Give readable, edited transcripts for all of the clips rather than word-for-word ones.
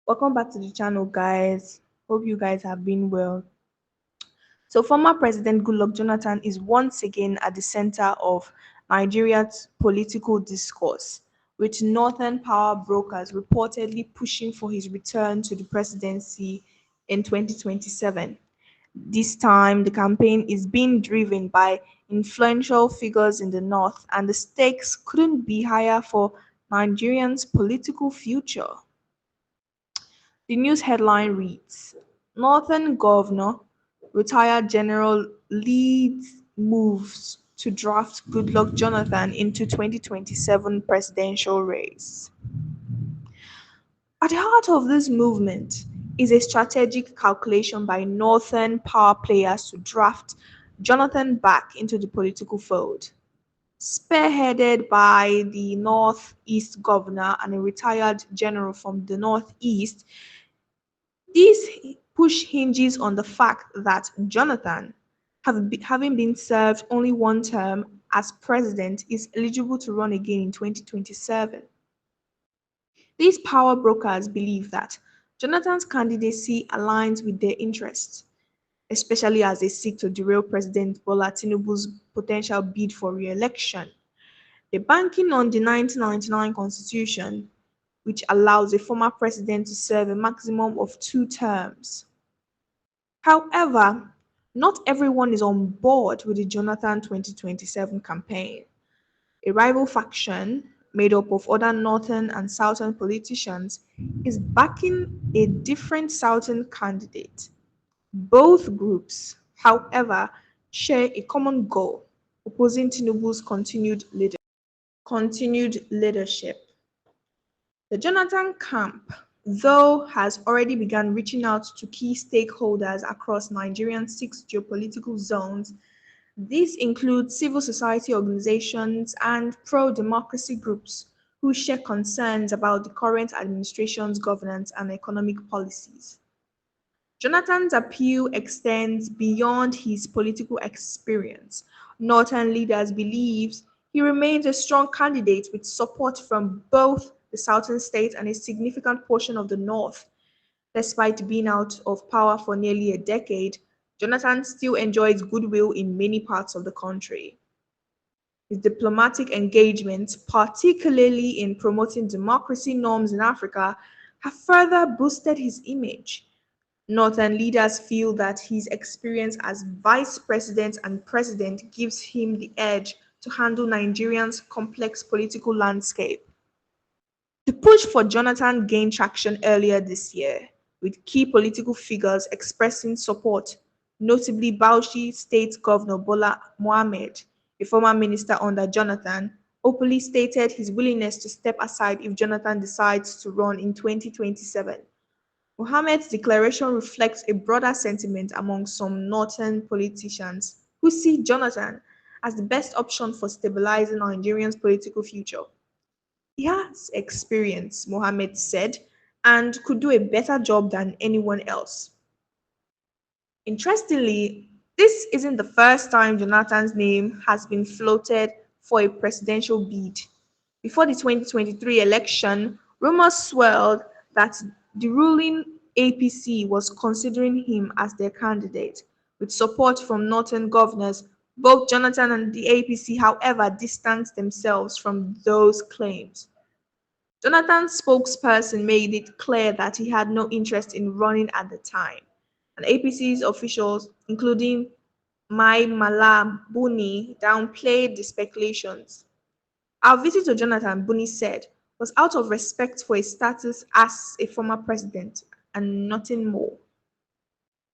Welcome back to the channel, guys. Hope you guys have been well. So, former President Goodluck Jonathan is once again at the center of Nigeria's political discourse, with northern power brokers reportedly pushing for his return to the presidency in 2027. This time, the campaign is being driven by influential figures in the north, and the stakes couldn't be higher for Nigerians' political future. The news headline reads: Northern Governor, retired General leads moves to draft Goodluck Jonathan into 2027 presidential race. At the heart of this movement is a strategic calculation by Northern power players to draft Jonathan back into the political fold. Spearheaded by the Northeast governor and a retired general from the Northeast, this push hinges on the fact that Jonathan, having been served only one term as president, is eligible to run again in 2027. These power brokers believe that Jonathan's candidacy aligns with their interests, especially as they seek to derail President Bola Tinubu's potential bid for re-election. They're banking on the 1999 constitution, which allows a former president to serve a maximum of 2 terms. However, not everyone is on board with the Jonathan 2027 campaign. A rival faction, made up of other northern and southern politicians, is backing a different southern candidate. Both groups, however, share a common goal: opposing Tinubu's continued leadership. The Jonathan camp, though, has already begun reaching out to key stakeholders across Nigeria's 6 geopolitical zones. These include civil society organizations and pro-democracy groups who share concerns about the current administration's governance and economic policies. Jonathan's appeal extends beyond his political experience. Northern leaders believe he remains a strong candidate with support from both the southern states and a significant portion of the north. Despite being out of power for nearly a decade, Jonathan still enjoys goodwill in many parts of the country. His diplomatic engagements, particularly in promoting democracy norms in Africa, have further boosted his image. Northern leaders feel that his experience as vice president and president gives him the edge to handle Nigeria's complex political landscape. The push for Jonathan gained traction earlier this year, with key political figures expressing support, notably Bauchi State Governor Bola Mohammed, a former minister under Jonathan, openly stated his willingness to step aside if Jonathan decides to run in 2027. Mohammed's declaration reflects a broader sentiment among some northern politicians who see Jonathan as the best option for stabilizing Nigeria's political future. He has experience, Mohammed said, and could do a better job than anyone else. Interestingly, this isn't the first time Jonathan's name has been floated for a presidential bid. Before the 2023 election, rumors swirled that the ruling APC was considering him as their candidate, with support from northern governors. Both Jonathan and the APC, however, distanced themselves from those claims. Jonathan's spokesperson made it clear that he had no interest in running at the time, and APC's officials, including Mai Mala Buni, downplayed the speculations. Our visit to Jonathan, Buni said, was out of respect for his status as a former president and nothing more.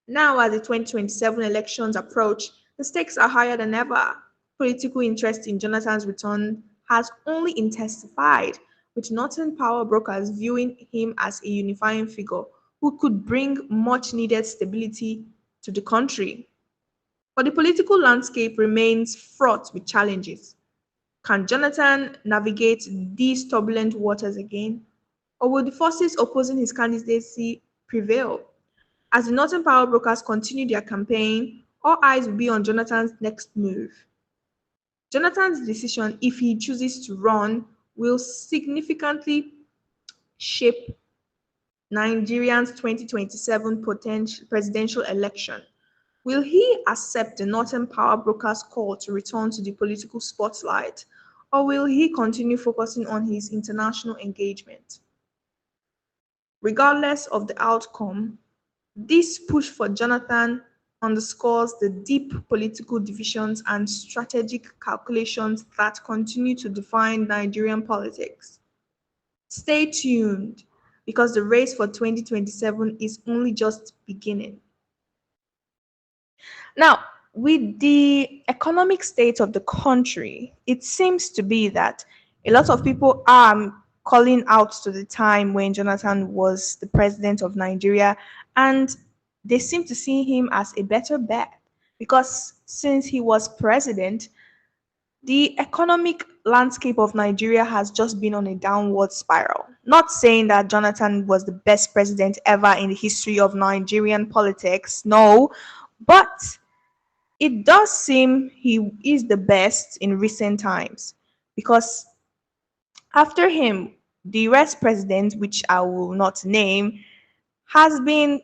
Now, as the 2027 elections approach, the stakes are higher than ever. Political interest in Jonathan's return has only intensified, with northern power brokers viewing him as a unifying figure who could bring much needed stability to the country. But the political landscape remains fraught with challenges. Can Jonathan navigate these turbulent waters again? Or will the forces opposing his candidacy prevail? As the Northern power brokers continue their campaign, all eyes will be on Jonathan's next move. Jonathan's decision, if he chooses to run, will significantly shape Nigeria's 2027 potential presidential election? Will he accept the Northern power broker's call to return to the political spotlight, or will he continue focusing on his international engagement? Regardless of the outcome, this push for Jonathan underscores the deep political divisions and strategic calculations that continue to define Nigerian politics. Stay tuned because the race for 2027 is only just beginning. Now, with the economic state of the country, it seems to be that a lot of people are calling out to the time when Jonathan was the president of Nigeria, and they seem to see him as a better bet because since he was president, the economic landscape of Nigeria has just been on a downward spiral. Not saying that Jonathan was the best president ever in the history of Nigerian politics, no, but it does seem he is the best in recent times because after him, the US president, which I will not name, has been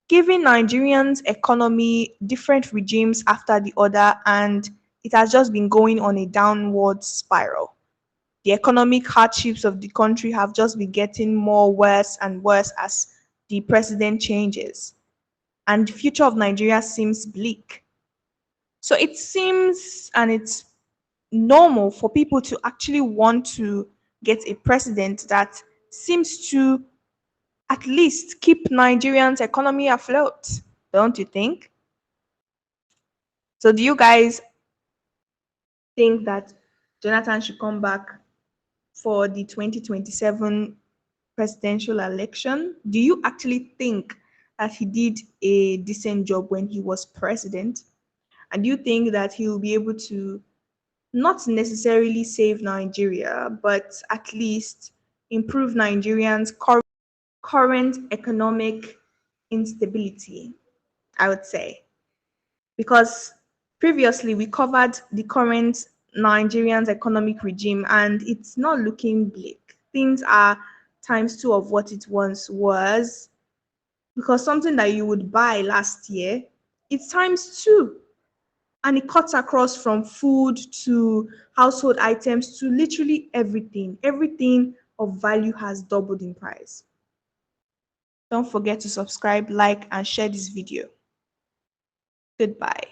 giving Nigerians economy different regimes after the other, and it has just been going on a downward spiral. The economic hardships of the country have just been getting more worse and worse as the president changes, and the future of Nigeria seems bleak. So it seems and it's normal for people to actually want to get a president that seems to at least keep Nigerians' economy afloat, don't you think? So do you guys think that Jonathan should come back for the 2027 presidential election? Do you actually think that he did a decent job when he was president? And do you think that he will be able to not necessarily save Nigeria, but at least improve Nigerians' current economic instability, I would say? Because previously we covered the current Nigerian's economic regime and it's not looking bleak. Things are times two of what it once was because something that you would buy last year, it's times two. And it cuts across from food to household items to literally everything. Everything of value has doubled in price. Don't forget to subscribe, like, and share this video. Goodbye.